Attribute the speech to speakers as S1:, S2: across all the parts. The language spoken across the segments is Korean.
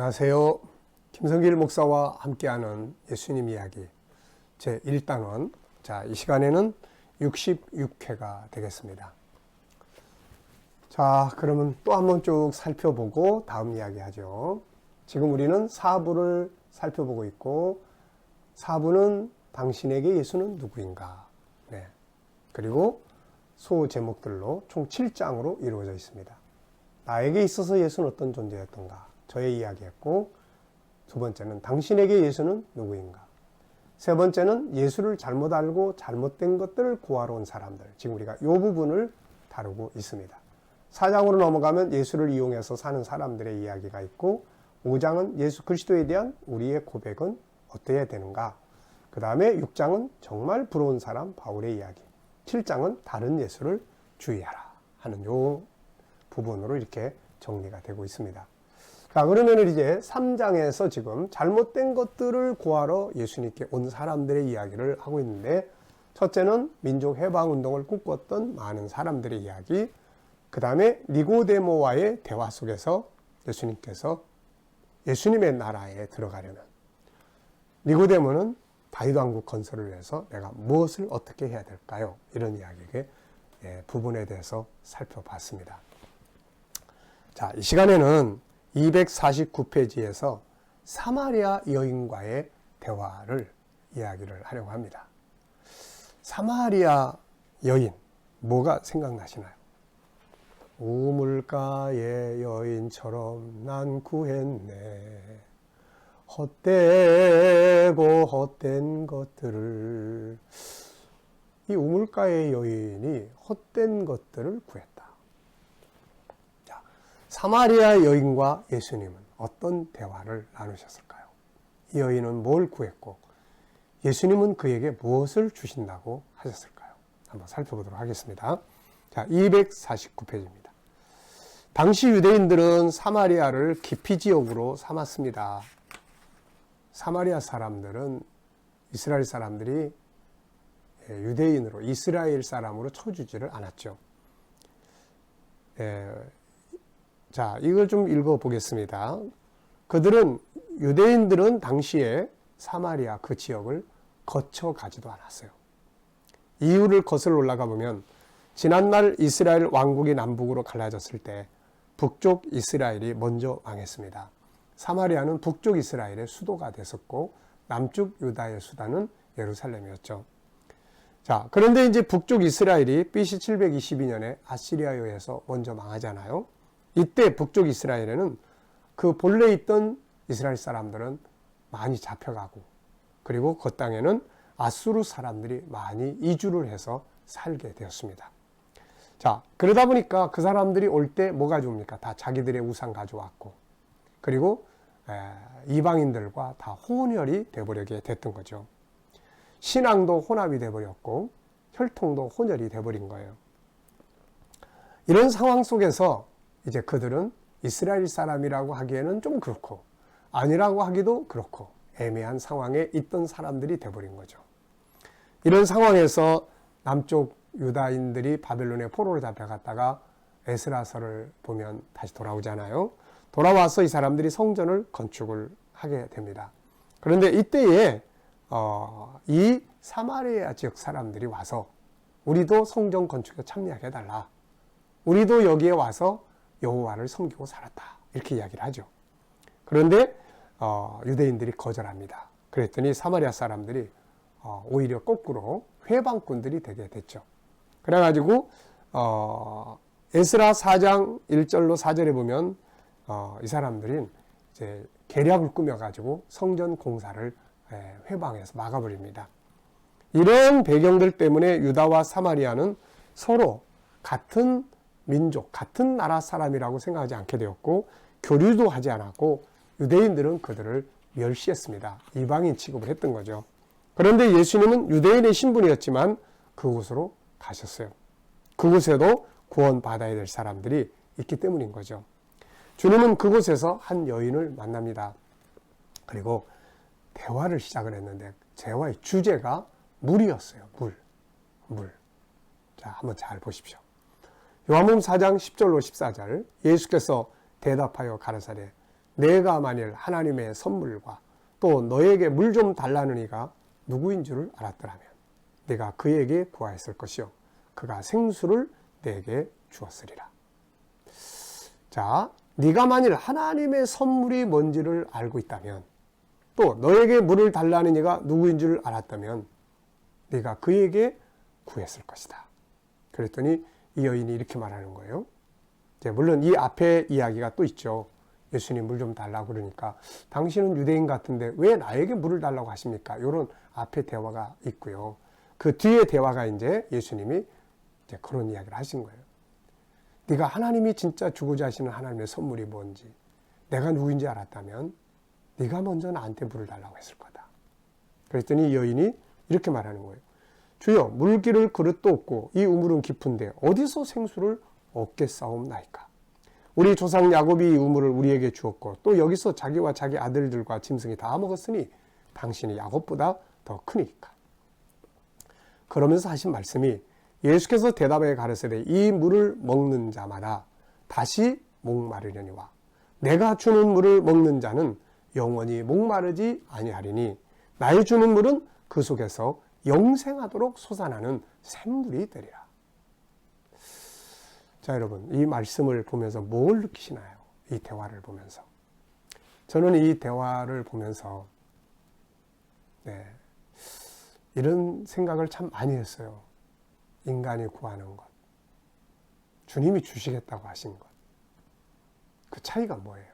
S1: 안녕하세요. 김성길 목사와 함께하는 예수님 이야기 제1단원. 자, 이 시간에는 66회가 되겠습니다. 자, 그러면 또 한번 쭉 살펴보고 다음 이야기 하죠. 지금 우리는 4부를 살펴보고 있고, 4부는 당신에게 예수는 누구인가? 네. 그리고 소 제목들로 총 7장으로 이루어져 있습니다. 나에게 있어서 예수는 어떤 존재였던가? 저의 이야기했고, 두 번째는 당신에게 예수는 누구인가? 세 번째는 예수를 잘못 알고 잘못된 것들을 구하러 온 사람들. 지금 우리가 이 부분을 다루고 있습니다. 4장으로 넘어가면 예수를 이용해서 사는 사람들의 이야기가 있고, 5장은 예수 그리스도에 대한 우리의 고백은 어때야 되는가? 그 다음에 6장은 정말 부러운 사람 바울의 이야기. 7장은 다른 예수를 주의하라 하는 요 부분으로 이렇게 정리가 되고 있습니다. 자, 그러면 이제 3장에서 지금 잘못된 것들을 구하러 예수님께 온 사람들의 이야기를 하고 있는데, 첫째는 민족 해방 운동을 꿈꿨던 많은 사람들의 이야기, 그 다음에 니고데모와의 대화 속에서 예수님께서 예수님의 나라에 들어가려면, 니고데모는 다윗 왕국 건설을 위해서 내가 무엇을 어떻게 해야 될까요? 이런 이야기의 부분에 대해서 살펴봤습니다. 자, 이 시간에는 249페이지에서 사마리아 여인과의 대화를 이야기를 하려고 합니다. 사마리아 여인, 뭐가 생각나시나요? 우물가의 여인처럼 난 구했네. 헛되고 헛된 것들을. 이 우물가의 여인이 헛된 것들을 구했다. 자, 사마리아 여인과 예수님은 어떤 대화를 나누셨을까요? 이 여인은 뭘 구했고 예수님은 그에게 무엇을 주신다고 하셨을까요? 한번 살펴보도록 하겠습니다. 자, 249페이지입니다. 당시 유대인들은 사마리아를 기피지역으로 삼았습니다. 사마리아 사람들은 이스라엘 사람들이 유대인으로, 이스라엘 사람으로 쳐주지를 않았죠. 자, 이걸 좀 읽어보겠습니다. 유대인들은 당시에 사마리아 그 지역을 거쳐가지도 않았어요. 이유를 거슬러 올라가 보면, 지난날 이스라엘 왕국이 남북으로 갈라졌을 때 북쪽 이스라엘이 먼저 망했습니다. 사마리아는 북쪽 이스라엘의 수도가 됐었고, 남쪽 유다의 수도는 예루살렘이었죠. 자, 그런데 이제 북쪽 이스라엘이 BC 722년에 아시리아에 의해서 먼저 망하잖아요. 이때 북쪽 이스라엘에는 그 본래 있던 이스라엘 사람들은 많이 잡혀가고, 그리고 그 땅에는 아수르 사람들이 많이 이주를 해서 살게 되었습니다. 자, 그러다 보니까 그 사람들이 올 때 뭐 가져옵니까? 다 자기들의 우상 가져왔고, 그리고 이방인들과 다 혼혈이 되어버리게 됐던 거죠. 신앙도 혼합이 되어버렸고 혈통도 혼혈이 되어버린 거예요. 이런 상황 속에서 이제 그들은 이스라엘 사람이라고 하기에는 좀 그렇고 아니라고 하기도 그렇고 애매한 상황에 있던 사람들이 되어버린 거죠. 이런 상황에서 남쪽 유다인들이 바벨론의 포로로 잡혀갔다가 에스라서를 보면 다시 돌아오잖아요. 돌아와서 이 사람들이 성전을 건축을 하게 됩니다. 그런데 이때에 이 사마리아 지역 사람들이 와서 우리도 성전 건축에 참여하게 해달라. 우리도 여기에 와서 여호와를 섬기고 살았다. 이렇게 이야기를 하죠. 그런데 유대인들이 거절합니다. 그랬더니 사마리아 사람들이 오히려 거꾸로 회방꾼들이 되게 됐죠. 그래가지고 에스라 4장 1절로 4절에 보면 이 사람들은 이제 계략을 꾸며가지고 성전 공사를 회방해서 막아버립니다. 이런 배경들 때문에 유다와 사마리아는 서로 같은 민족, 같은 나라 사람이라고 생각하지 않게 되었고, 교류도 하지 않았고, 유대인들은 그들을 멸시했습니다. 이방인 취급을 했던 거죠. 그런데 예수님은 유대인의 신분이었지만 그곳으로 가셨어요. 그곳에도 구원받아야 될 사람들이 있기 때문인 거죠. 주님은 그곳에서 한 여인을 만납니다. 그리고 대화를 시작을 했는데 대화의 주제가 물이었어요. 물. 자, 한번 잘 보십시오. 요한복음 4장 10절로 14절, 예수께서 대답하여 가라사대 내가 만일 하나님의 선물과 또 너에게 물 좀 달라는 이가 누구인 줄을 알았더라면 네가 그에게 구하였을 것이요 그가 생수를 내게 주었으리라. 자, 네가 만일 하나님의 선물이 뭔지를 알고 있다면 또 너에게 물을 달라는 이가 누구인 줄 알았다면 네가 그에게 구했을 것이다. 그랬더니 이 여인이 이렇게 말하는 거예요. 물론 이 앞에 이야기가 또 있죠. 예수님 물 좀 달라고 그러니까 당신은 유대인 같은데 왜 나에게 물을 달라고 하십니까? 이런 앞에 대화가 있고요. 그 뒤에 대화가 이제 예수님이 이제 그런 이야기를 하신 거예요. 네가 하나님이 진짜 주고자 하시는 하나님의 선물이 뭔지 내가 누구인지 알았다면 네가 먼저 나한테 물을 달라고 했을 거다. 그랬더니 이 여인이 이렇게 말하는 거예요. 주여 물기를 그릇도 없고 이 우물은 깊은데 어디서 생수를 얻겠사옵나이까. 우리 조상 야곱이 이 우물을 우리에게 주었고 또 여기서 자기와 자기 아들들과 짐승이 다 먹었으니 당신이 야곱보다 더 크니까. 그러면서 하신 말씀이 예수께서 대답하여 가르치되 이 물을 먹는 자마다 다시 목마르려니와 내가 주는 물을 먹는 자는 영원히 목마르지 아니하리니 나의 주는 물은 그 속에서 영생하도록 솟아나는 샘물이 되리라. 자, 여러분, 이 말씀을 보면서 뭘 느끼시나요? 이 대화를 보면서. 저는 이 대화를 보면서 이런 생각을 참 많이 했어요. 인간이 구하는 것, 주님이 주시겠다고 하신 것, 그 차이가 뭐예요?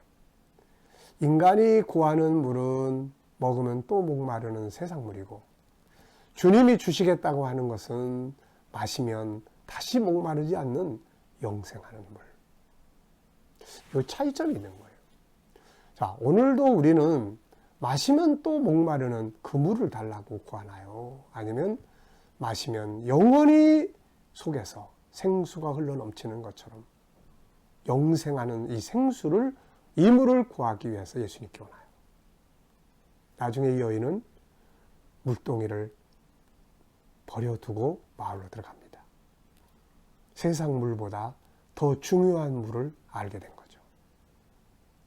S1: 인간이 구하는 물은 먹으면 또 목마르는 세상 물이고 주님이 주시겠다고 하는 것은 마시면 다시 목마르지 않는 영생하는 물. 이 차이점이 있는 거예요. 자, 오늘도 우리는 마시면 또 목마르는 그 물을 달라고 구하나요? 아니면 마시면 영원히 속에서 생수가 흘러넘치는 것처럼 영생하는 이 생수를, 이 물을 구하기 위해서 예수님께 오나요? 나중에 이 여인은 물동이를 버려두고 마을로 들어갑니다. 세상 물보다 더 중요한 물을 알게 된 거죠.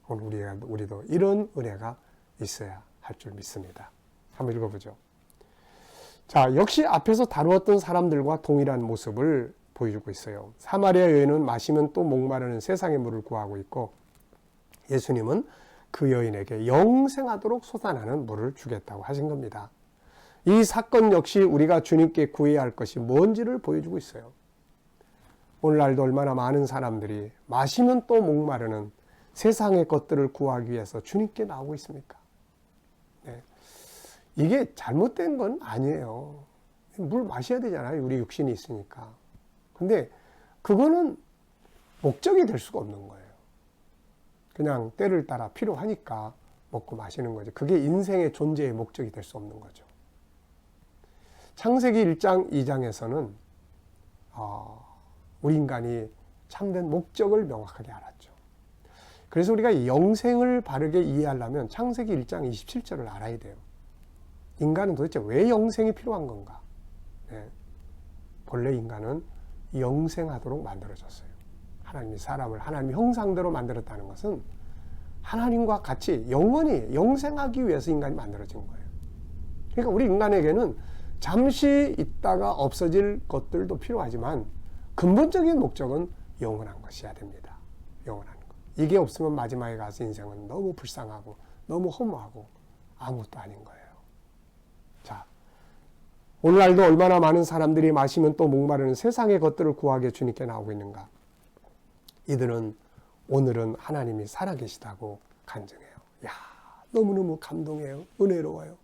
S1: 오늘 우리도 이런 은혜가 있어야 할 줄 믿습니다. 한번 읽어보죠. 자, 역시 앞에서 다루었던 사람들과 동일한 모습을 보여주고 있어요. 사마리아 여인은 마시면 또 목마르는 세상의 물을 구하고 있고 예수님은 그 여인에게 영생하도록 솟아나는 물을 주겠다고 하신 겁니다. 이 사건 역시 우리가 주님께 구해야 할 것이 뭔지를 보여주고 있어요. 오늘날도 얼마나 많은 사람들이 마시면 또 목마르는 세상의 것들을 구하기 위해서 주님께 나오고 있습니까? 이게 잘못된 건 아니에요. 물 마셔야 되잖아요. 우리 육신이 있으니까. 근데 그거는 목적이 될 수가 없는 거예요. 그냥 때를 따라 필요하니까 먹고 마시는 거죠. 그게 인생의 존재의 목적이 될 수 없는 거죠. 창세기 1장, 2장에서는 우리 인간이 참된 목적을 명확하게 알았죠. 그래서 우리가 영생을 바르게 이해하려면 창세기 1장 27절을 알아야 돼요. 인간은 도대체 왜 영생이 필요한 건가? 본래 인간은 영생하도록 만들어졌어요. 하나님이 사람을 하나님의 형상대로 만들었다는 것은 하나님과 같이 영원히 영생하기 위해서 인간이 만들어진 거예요. 그러니까 우리 인간에게는 잠시 있다가 없어질 것들도 필요하지만 근본적인 목적은 영원한 것이어야 됩니다. 영원한 것. 이게 없으면 마지막에 가서 인생은 너무 불쌍하고 너무 허무하고 아무것도 아닌 거예요. 자, 오늘날도 얼마나 많은 사람들이 마시면 또 목마르는 세상의 것들을 구하게 주님께 나오고 있는가. 이들은 오늘은 하나님이 살아계시다고 간증해요. 야, 너무너무 감동해요. 은혜로워요.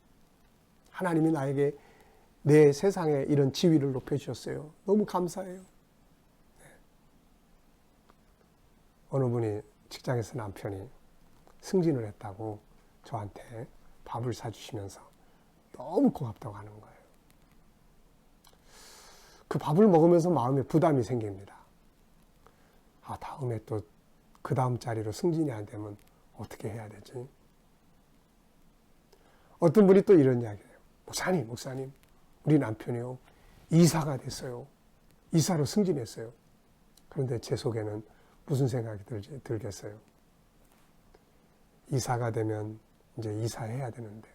S1: 하나님이 나에게 내 세상에 이런 지위를 높여주셨어요. 너무 감사해요. 어느 분이 직장에서 남편이 승진을 했다고 저한테 밥을 사주시면서 너무 고맙다고 하는 거예요. 그 밥을 먹으면서 마음에 부담이 생깁니다. 다음에 또 그 다음 자리로 승진이 안 되면 어떻게 해야 되지? 어떤 분이 또 이런 이야기예요. 목사님, 우리 남편이요, 이사가 됐어요. 이사로 승진했어요. 그런데 제 속에는 무슨 생각이 들겠어요? 이사가 되면 이제 이사해야 되는데,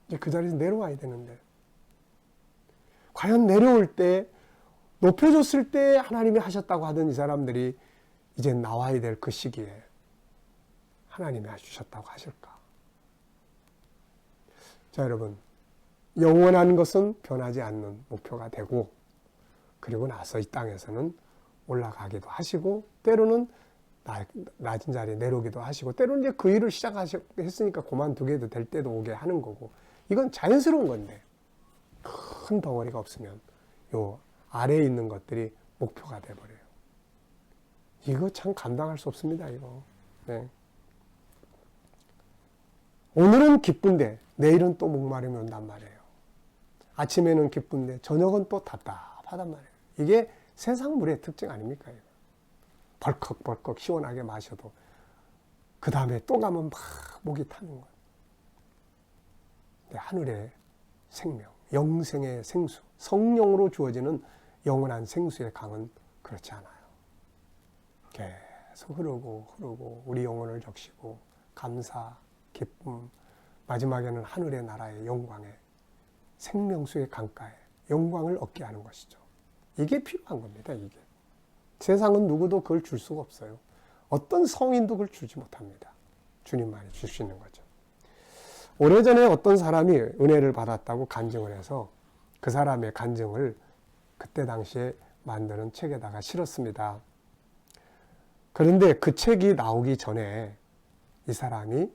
S1: 이제 그 자리에서 내려와야 되는데, 과연 내려올 때, 높여줬을 때 하나님이 하셨다고 하던 이 사람들이 이제 나와야 될 그 시기에 하나님이 해주셨다고 하실까? 자, 여러분, 영원한 것은 변하지 않는 목표가 되고, 그리고 나서 이 땅에서는 올라가기도 하시고, 때로는 낮은 자리에 내려오기도 하시고, 때로는 이제 그 일을 시작했으니까 그만두게도 될 때도 오게 하는 거고, 이건 자연스러운 건데, 큰 덩어리가 없으면 요 아래에 있는 것들이 목표가 돼버려요. 이거 참 감당할 수 없습니다, 이거. 네. 오늘은 기쁜데 내일은 또 목마름이 온단 말이에요. 아침에는 기쁜데 저녁은 또 답답하단 말이에요. 이게 세상 물의 특징 아닙니까? 이거. 벌컥벌컥 시원하게 마셔도 그 다음에 또 가면 막 목이 타는 거예요. 하늘의 생명, 영생의 생수, 성령으로 주어지는 영원한 생수의 강은 그렇지 않아요. 계속 흐르고 우리 영혼을 적시고 감사, 기쁨, 마지막에는 하늘의 나라의 영광에 생명수의 강가에 영광을 얻게 하는 것이죠. 이게 필요한 겁니다. 이게 세상은 누구도 그걸 줄 수가 없어요. 어떤 성인도 그걸 주지 못합니다. 주님만이 줄 수 있는 거죠. 오래전에 어떤 사람이 은혜를 받았다고 간증을 해서 그 사람의 간증을 그때 당시에 만드는 책에다가 실었습니다. 그런데 그 책이 나오기 전에 이 사람이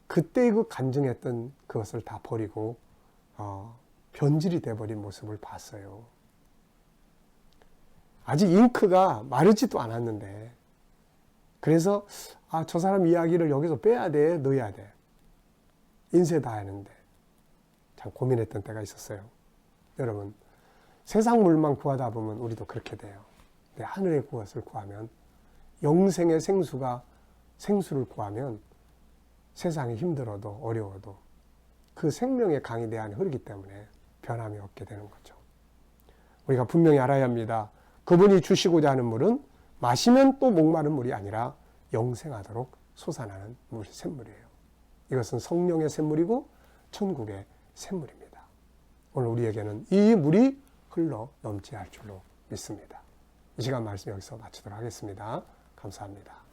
S1: 그때 그 간증했던 그것을 다 버리고 변질이 돼버린 모습을 봤어요. 아직 잉크가 마르지도 않았는데, 그래서 저 사람 이야기를 여기서 빼야 돼, 넣어야 돼. 인쇄 다 하는데 참 고민했던 때가 있었어요. 여러분, 세상 물만 구하다 보면 우리도 그렇게 돼요. 근데 하늘의 그것을 구하면, 영생의 생수를 구하면 세상이 힘들어도 어려워도 그 생명의 강이 내 안에 흐르기 때문에 변함이 없게 되는 거죠. 우리가 분명히 알아야 합니다. 그분이 주시고자 하는 물은 마시면 또 목마른 물이 아니라 영생하도록 솟아나는 샘물이에요. 이것은 성령의 샘물이고 천국의 샘물입니다. 오늘 우리에게는 이 물이 흘러 넘치할 줄로 믿습니다. 이 시간 말씀 여기서 마치도록 하겠습니다. 감사합니다.